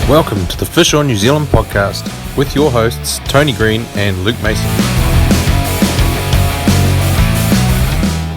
Welcome to the Fish on New Zealand podcast with your hosts Tony Green and Luke Mason.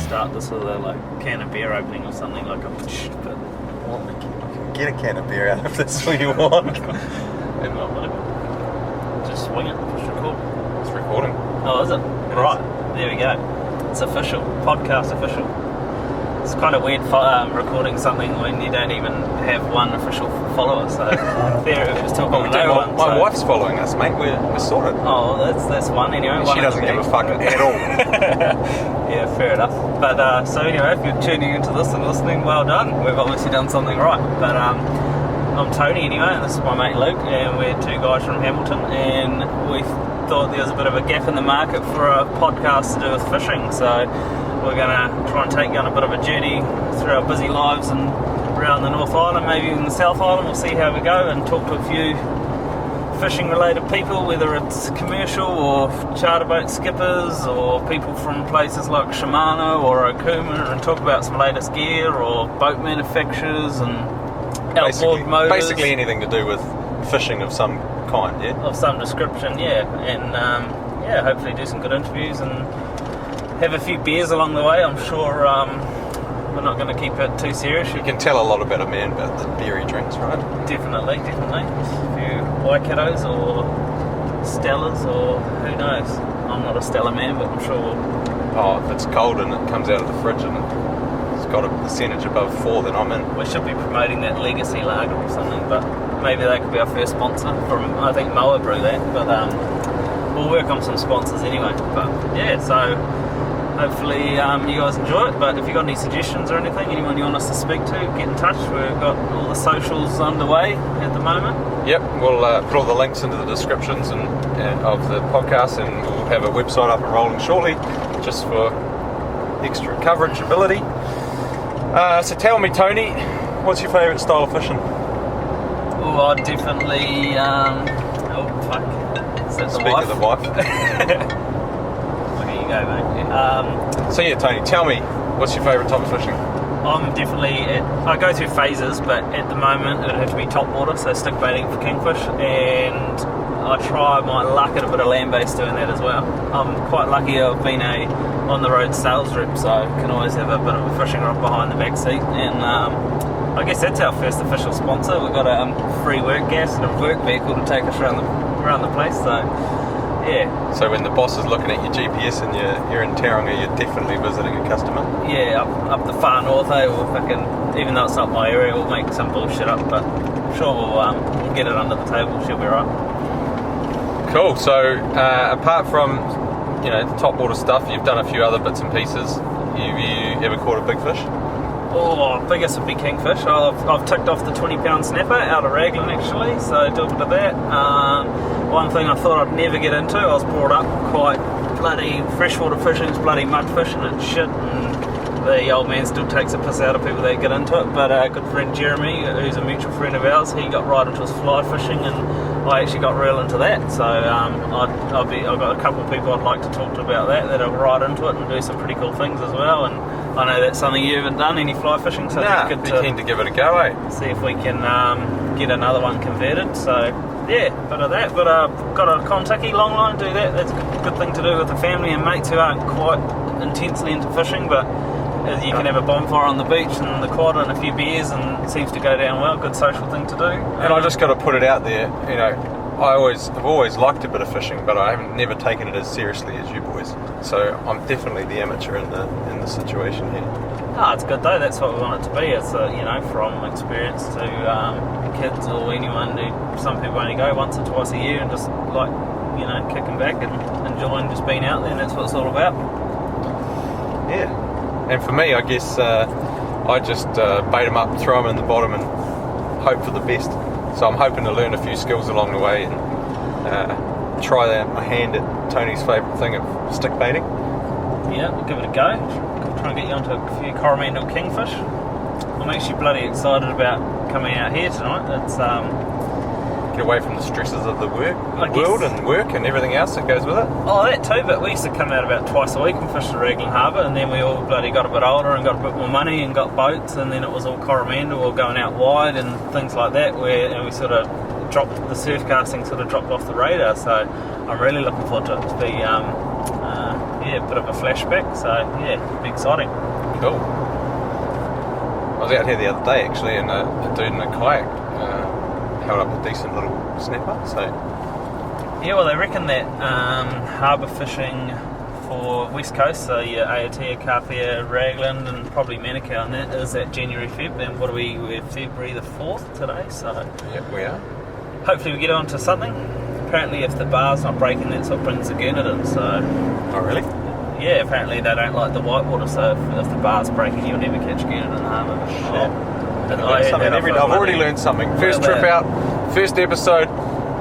Start this with a can of beer opening or something like a. But get a can of beer out of this when you want. Just swing it. Push record. It's recording. Oh, is it? Right. There we go. It's official. Podcast official. It's kind of weird recording something when you don't even have one official follower. So there, it was talking to no one. My wife's following us, mate. We're sorted. Oh, that's one anyway. She doesn't give a fuck at all. Yeah, fair enough. But so anyway, if you're tuning into this and listening, well done. We've obviously done something right. But I'm Tony anyway, and this is my mate Luke, and we're two guys from Hamilton, and we thought there was a bit of a gap in the market for a podcast to do with fishing. So we're going to try and take you on a bit of a journey through our busy lives and around the North Island, maybe even the South Island. We'll see how we go and talk to a few fishing related people, whether it's commercial or charter boat skippers or people from places like Shimano or Okuma, and talk about some latest gear or boat manufacturers and outboard motors. Basically anything to do with fishing of some kind, yeah? Of some description, yeah. And hopefully do some good interviews and have a few beers along the way. I'm sure we're not going to keep it too serious. You can tell a lot about a man about the beer he drinks, right? Definitely. A few Waikatos or Stellas or who knows. I'm not a Stella man, but I'm sure we'll... If it's cold and it comes out of the fridge and it's got a percentage above 4, then I'm in. We should be promoting that Legacy Lager or something, but maybe they could be our first sponsor. I think Moa brew that, but we'll work on some sponsors anyway. But yeah, so hopefully you guys enjoy it. But if you've got any suggestions or anything, anyone you want us to speak to, get in touch. We've got all the socials underway at the moment. Yep, we'll put all the links into the descriptions and of the podcast, and we'll have a website up and rolling shortly, just for extra coverage ability. So tell me, Tony, what's your favourite style of fishing? Oh, I'd definitely... Is that Speak of the wife. There you go, mate. So yeah, Tony, tell me, what's your favourite type of fishing? I'm definitely... I go through phases, but at the moment it would have to be top water, so stick baiting for kingfish, and I try my luck at a bit of land-based doing that as well. I'm quite lucky I've been a on-the-road sales rep, so I can always have a bit of a fishing rod behind the back seat, and I guess that's our first official sponsor. We've got a free work gas and a work vehicle to take us around the place, so yeah. So when the boss is looking at your GPS and you're in Tauranga, you're definitely visiting a customer? Yeah, up the far north, even though it's not my area, we'll make some bullshit up, but I'm sure we'll get it under the table. She'll be right. Cool. So apart from the top water stuff, you've done a few other bits and pieces. Have you ever caught a big fish? Oh, biggest would be kingfish. I've ticked off the 20-pound snapper out of Raglan actually, so do a bit of that. One thing I thought I'd never get into, I was brought up quite bloody freshwater fishing, it's bloody mud fishing and shit, and the old man still takes a piss out of people that get into it, but a good friend Jeremy, who's a mutual friend of ours, he got right into his fly fishing, and I actually got real into that, so I've got a couple of people I'd like to talk to about that are right into it and do some pretty cool things as well, and I know that's something you haven't done, any fly fishing, so I'd be keen to give it a go, eh? See if we can get another one converted, so yeah, bit of that, but got a Contiki long line, do that, that's a good thing to do with the family and mates who aren't quite intensely into fishing, but you can have a bonfire on the beach and the quad and a few beers and it seems to go down well, good social thing to do. And I just got to put it out there, I've always liked a bit of fishing, but I haven't never taken it as seriously as you boys. So I'm definitely the amateur in the situation here. It's good though. That's what we want it to be. It's from experience to kids or anyone who some people only go once or twice a year and just like kicking back and enjoying just being out there. And that's what it's all about. Yeah. And for me, I guess I just bait them up, throw them in the bottom, and hope for the best. So I'm hoping to learn a few skills along the way and try my hand at Tony's favourite thing of stick baiting. Yeah, we'll give it a go. Try and get you onto a few Coromandel kingfish. I'm actually bloody excited about coming out here tonight. It's get away from the stresses of the world and work and everything else that goes with it. Oh, that too, but we used to come out about twice a week and fish the Raglan Harbour, and then we all bloody got a bit older and got a bit more money and got boats, and then it was all Coromandel or going out wide and things like that, and we sort of the surf casting sort of dropped off the radar. So I'm really looking forward to it. It's be a bit of a flashback. So yeah, be exciting. Cool. I was out here the other day actually, and a dude in a kayak held up a decent little snapper. So yeah, well they reckon that harbour fishing for West Coast, so your Aotea, Carpia, Raglan and probably Manukau, and that is at January, Feb, and what are we, we're February the 4th today, so yeah, we are. Hopefully we get on to something. Apparently if the bar's not breaking, that's what brings the gurnard in, so... Oh really? Yeah, apparently they don't like the whitewater, so if the bar's breaking you'll never catch gurnard in the harbour. I've already learned something. First trip out, first episode,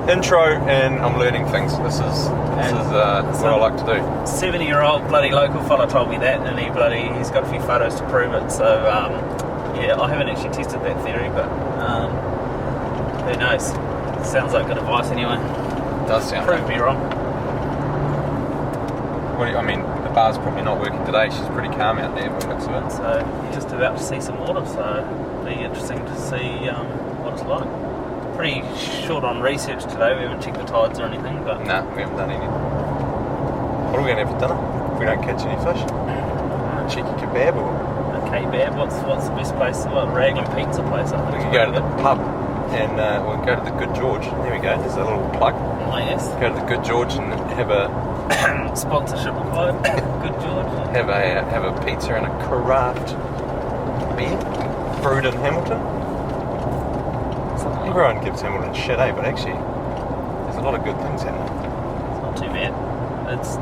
intro, and I'm learning things. This is what I like to do. 70-year-old bloody local fella told me that, and he's got a few photos to prove it. So yeah, I haven't actually tested that theory, but who knows? Sounds like good advice anyway. It does sound. Prove me wrong. I mean, the bar's probably not working today. She's pretty calm out there by the looks of it. So you're just about to see some water, so it'll be interesting to see what it's like. Pretty short on research today. We haven't checked the tides or anything, but no, we haven't done anything. What are we going to have for dinner if we don't catch any fish? Cheeky kebab or? A kebab. What's the best place? What, Raglan pizza place? I think we can go to the pub and we'll go to the Good George. There we go. There's a little plug. Oh yes. Go to the Good George and have a sponsorship required. Good George. Have a pizza and a craft beer brewed in Hamilton. Everyone gives Hamilton shit, but actually, there's a lot of good things happening. It's not too bad. It's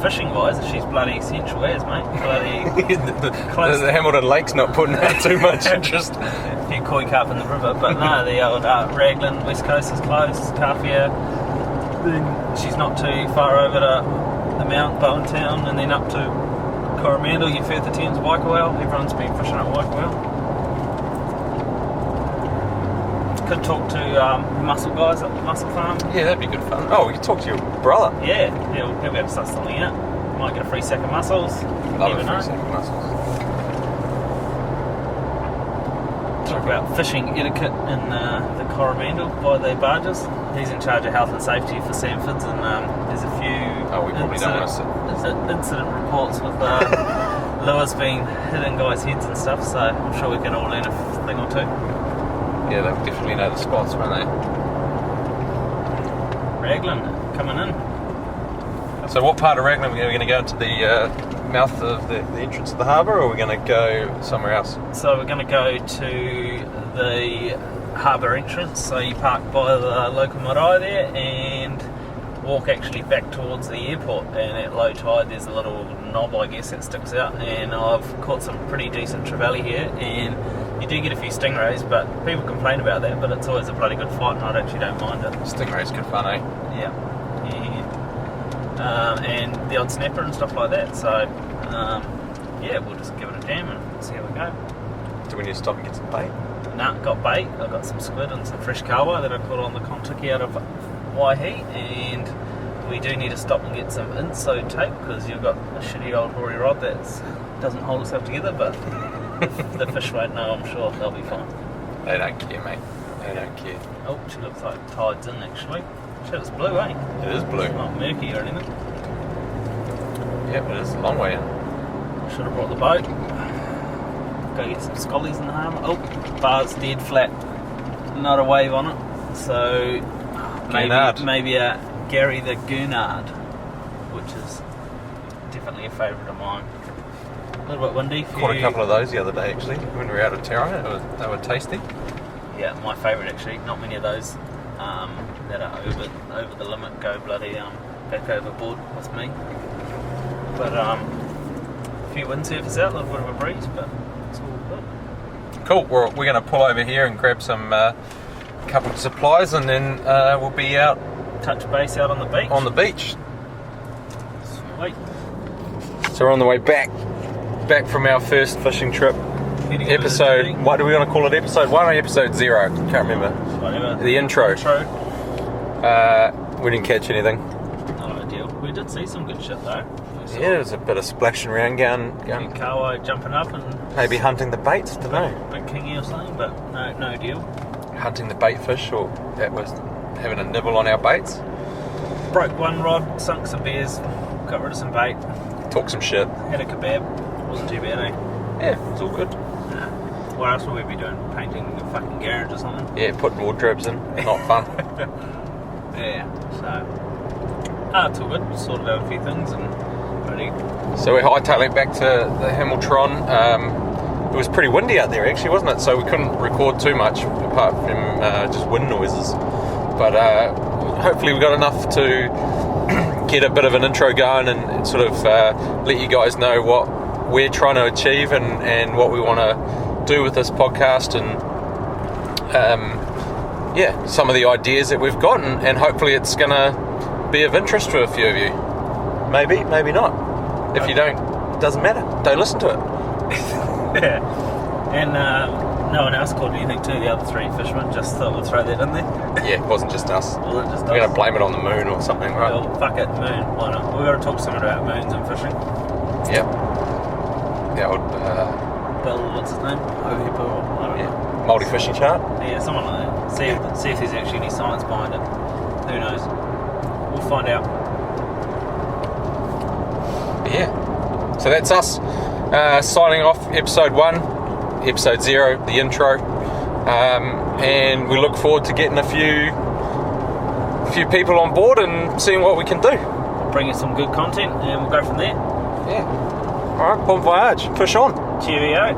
fishing-wise, she's bloody essential as, mate. Bloody the Hamilton Lake's not putting out too much interest. A few koi carp in the river, but no, the old Raglan West Coast is closed. Carpia, then she's not too far over to the Mount Bowen Town, and then up to Coromandel, your further Thames, Waikowal. Everyone's been fishing at Waikowal. Could talk to mussel guys at the mussel farm. Yeah, that'd be good fun. Oh, we could talk to your brother. Yeah, he'll be able to suss something out. Might get a free sack of mussels. Love a free sack of mussels. Talk about fishing etiquette in the Coromandel by the barges. He's in charge of health and safety for Sanfords, and there's a few we probably don't want to incident reports with lures being hitting guys' heads and stuff, so I'm sure we can all learn a thing or two. Yeah, they'll definitely know the spots, won't they? Raglan, coming in. So what part of Raglan are we going to go into the mouth of the entrance of the harbour, or are we going to go somewhere else? So we're going to go to the harbour entrance, so you park by the local marae there and walk actually back towards the airport, and at low tide there's a little knob, I guess, that sticks out, and I've caught some pretty decent trevally here, and you do get a few stingrays, but people complain about that, but it's always a bloody good fight, and I actually don't mind it. Stingray's good fun, eh? Yeah. And the odd snapper and stuff like that, so yeah, we'll just give it a jam and see how we go. Do we need to stop and get some bait? Nah, got bait. I've got some squid and some fresh kawa that I caught on the Kontiki out of Waihi, and we do need to stop and get some inso tape, because you've got a shitty old Rory rod that doesn't hold itself together, but the fish won't know, I'm sure they'll be fine. They don't care, mate. They don't care. Oh, she looks like tide's in actually. Shit, it's blue, eh? It is blue. It's not murky or anything. Yep, it is a long way in. Should have brought the boat. Go get some scollies in the harbour. Oh, bar's dead flat. Not a wave on it. So maybe a Gary the Gurnard, which is definitely a favourite of mine. A little bit windy. Caught a couple of those the other day actually when we were out of Tauranga. They were tasty. Yeah, my favourite actually. Not many of those that are over the limit go bloody back overboard with me. But a few windsurfers out, a little bit of a breeze, but it's all good. Cool. We're going to pull over here and grab some couple of supplies, and then we'll be out. Touch base out on the beach. On the beach. Sweet. So we're on the way back from our first fishing trip. Episode, what do we want to call it? Episode 1 or episode 0? Can't remember. Whatever. The intro. We didn't catch anything. Not ideal. We did see some good shit though. Yeah, there was a bit of splashing around, going kawa jumping up and maybe hunting the baits, don't know. Big kingy or something, but no deal. hunting the bait fish, or that was having a nibble on our baits. Broke one rod, sunk some beers, got rid of some bait, Talk some shit. had a kebab. Wasn't too bad, eh? Yeah, it's all good. Nah. What else will we be doing? Painting a fucking garage or something? Yeah, putting wardrobes in. Not fun. Yeah, so... it's all good. Sorted out a few things and ready. So we're hightailing back to the Hamilton. It was pretty windy out there actually, wasn't it? So we couldn't record too much apart from just wind noises. But hopefully we got enough to get a bit of an intro going and sort of let you guys know what we're trying to achieve and what we want to do with this podcast, and some of the ideas that we've got, and hopefully it's going to be of interest to a few of you. Maybe not. If you don't, it doesn't matter. Don't listen to it. Yeah. And no one else caught anything too, the other three fishermen. Just thought we'd throw that in there. Yeah, it wasn't just us. Wasn't just We're going to blame it on the moon or something, right? Well, fuck it, moon. Why not? We've got to talk to someone about moons and fishing. Yep. Yeah, Bill, what's his name? Bill, I don't know. Multi fishing chart. Yeah, someone like that. See if there's actually any science behind it. Who knows? We'll find out. Yeah. So that's us signing off episode 1, episode 0, the intro. And we look forward to getting a few people on board and seeing what we can do. We'll bring you some good content and we'll go from there. Yeah. Alright, bon voyage. Fish on. Cheerio.